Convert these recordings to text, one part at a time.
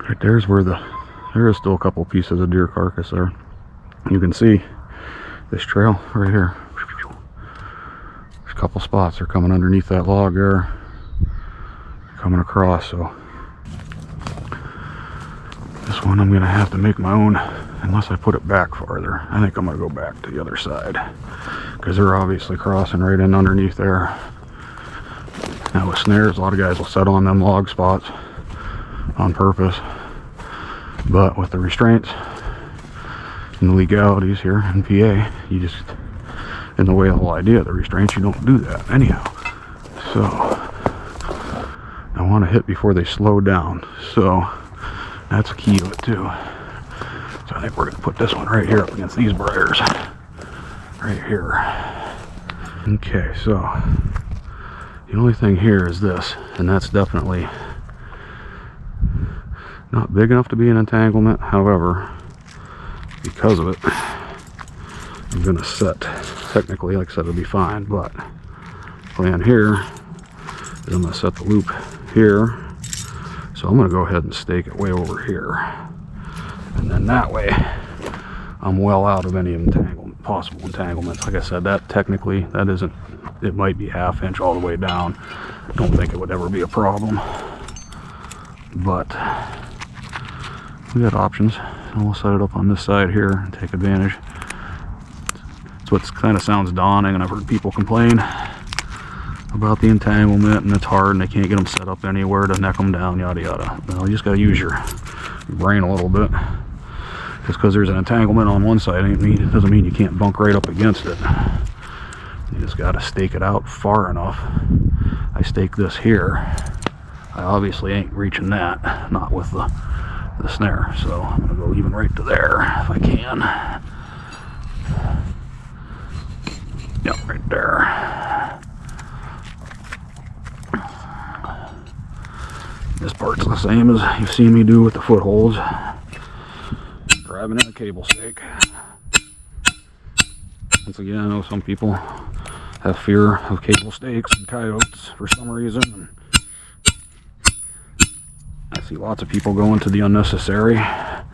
Right there's where there is still a couple pieces of deer carcass there. You can see this trail right here. There's a couple spots. They're coming underneath that log there, coming across. So this one I'm gonna have to make my own, unless I put it back farther. I think I'm gonna go back to the other side because they're obviously crossing right in underneath there. Now with snares, a lot of guys will set on them log spots on purpose, but with the restraints and the legalities here in PA, you just, in the way of the whole idea of the restraints, you don't do that anyhow. So I want to hit before they slow down, so that's key to it too. So I think we're going to put this one right here up against these briars right here. Okay, so the only thing here is this, and that's definitely not big enough to be an entanglement. However, because of it, I'm gonna set, technically, like I said, it'll be fine, but plan here is I'm gonna set the loop here. So I'm gonna go ahead and stake it way over here. And then that way, I'm well out of any possible entanglements. Like I said, that technically, that isn't, it might be 1/2 inch all the way down. I don't think it would ever be a problem. But we got options. And we'll set it up on this side here and take advantage. It's what kind of sounds daunting, and I've heard people complain about the entanglement, and it's hard, and they can't get them set up anywhere to neck them down, yada yada. Well, you just got to use your brain a little bit. Just because there's an entanglement on one side it doesn't mean you can't bunk right up against it. You just got to stake it out far enough. I stake this here. I obviously ain't reaching that, not with the snare, so I'm going to go even right to there if I can. Yep, right there. This part's the same as you've seen me do with the footholds. Grabbing in a cable stake. Once again, I know some people have fear of cable stakes and coyotes for some reason. I see lots of people going to the unnecessary at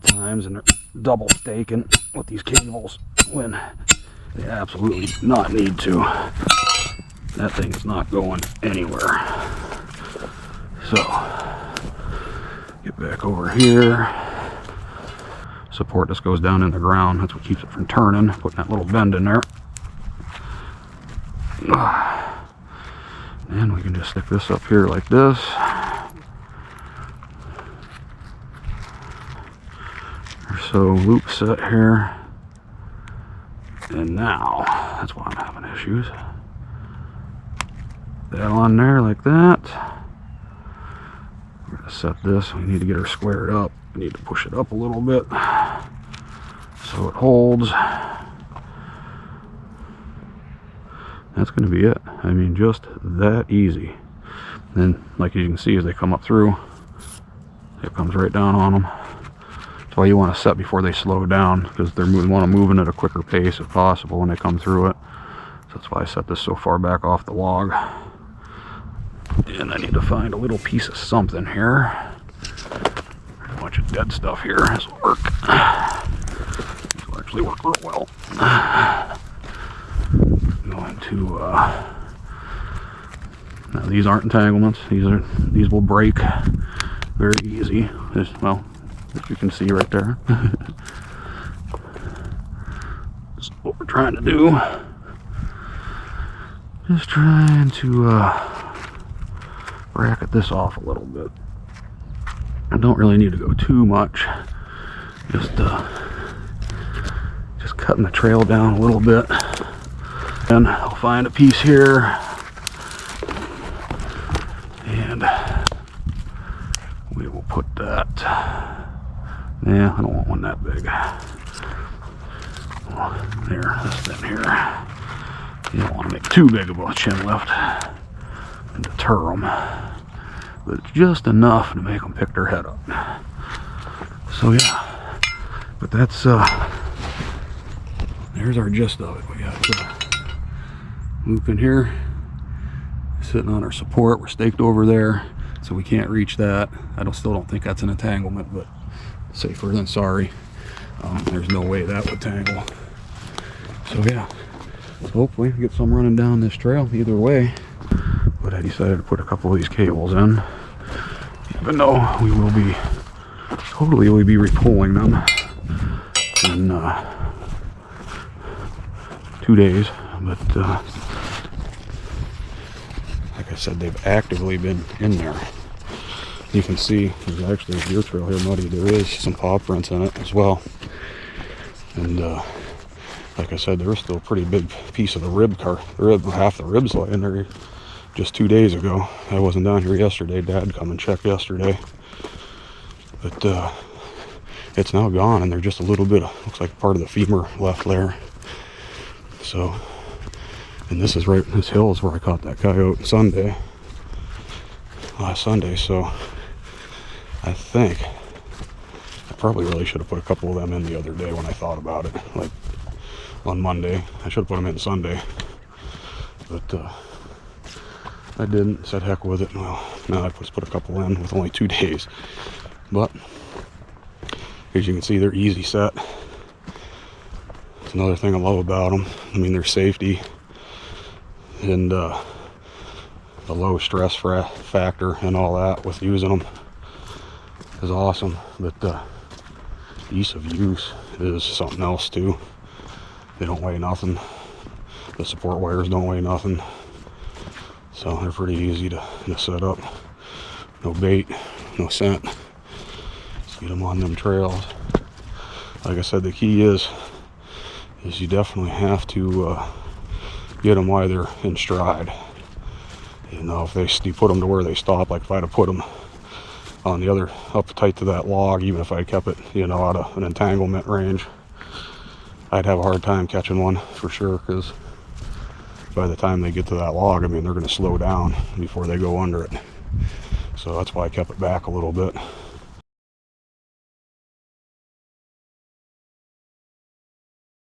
times, and they're double staking with these cables when they absolutely do not need to. That thing's not going anywhere. So get back over here. Support just goes down in the ground. That's what keeps it from turning, putting that little bend in there. And we can just stick this up here like this. So loop set here. And now, that's why I'm having issues. That on there like that. We're going to set this. We need to get her squared up. We need to push it up a little bit so it holds. That's going to be it. I mean, just that easy. And like you can see, as they come up through, it comes right down on them. That's why you want to set before they slow down, because they want to move at a quicker pace if possible when they come through it. So that's why I set this so far back off the log. And I need to find a little piece of something here. There's a bunch of dead stuff here. This will work. This will actually work real well. Going to now these aren't entanglements. These will break very easy. Well, as you can see right there. This is what we're trying to do. Just trying to bracket this off a little bit. I don't really need to go too much. Just cutting the trail down a little bit. And I'll find a piece here, and we will put that. Yeah, I don't want one that big. There, this thing here. You don't want to make too big of a chin lift and deter them, but it's just enough to make them pick their head up. So yeah, but that's there's our gist of it. We got loop in here, sitting on our support. We're staked over there. So we can't reach that. Still don't think that's an entanglement, but safer than sorry. There's no way that would tangle. So yeah, hopefully get some running down this trail either way. But I decided to put a couple of these cables in, even though we will be repulling them in 2 days. But like I said, they've actively been in there. You can see there's actually a deer trail here muddy. There is some paw prints in it as well. And like I said, there was still a pretty big piece of half the ribs in there just 2 days ago. I wasn't down here yesterday. Dad come and checked yesterday. But it's now gone, and there's just a little bit of, looks like part of the femur left there. So, and this hill is where I caught that coyote last Sunday. So I think I probably really should have put a couple of them in the other day when I thought about it, like on Monday. I should have put them in Sunday, but I didn't. Said heck with it. Well, now I just put a couple in with only 2 days. But as you can see, they're easy set. That's another thing I love about them. I mean, their safety and the low stress factor and all that with using them is awesome. But ease of use is something else too. They don't weigh nothing. The support wires don't weigh nothing. So they're pretty easy to set up. No bait, no scent. Just get them on them trails. Like I said, the key is you definitely have to get them while they're in stride. You know, if you put them to where they stop, like if I'd have put them on the other, up tight to that log, even if I kept it, you know, out of an entanglement range, I'd have a hard time catching one for sure, because by the time they get to that log, I mean, they're going to slow down before they go under it. So that's why I kept it back a little bit.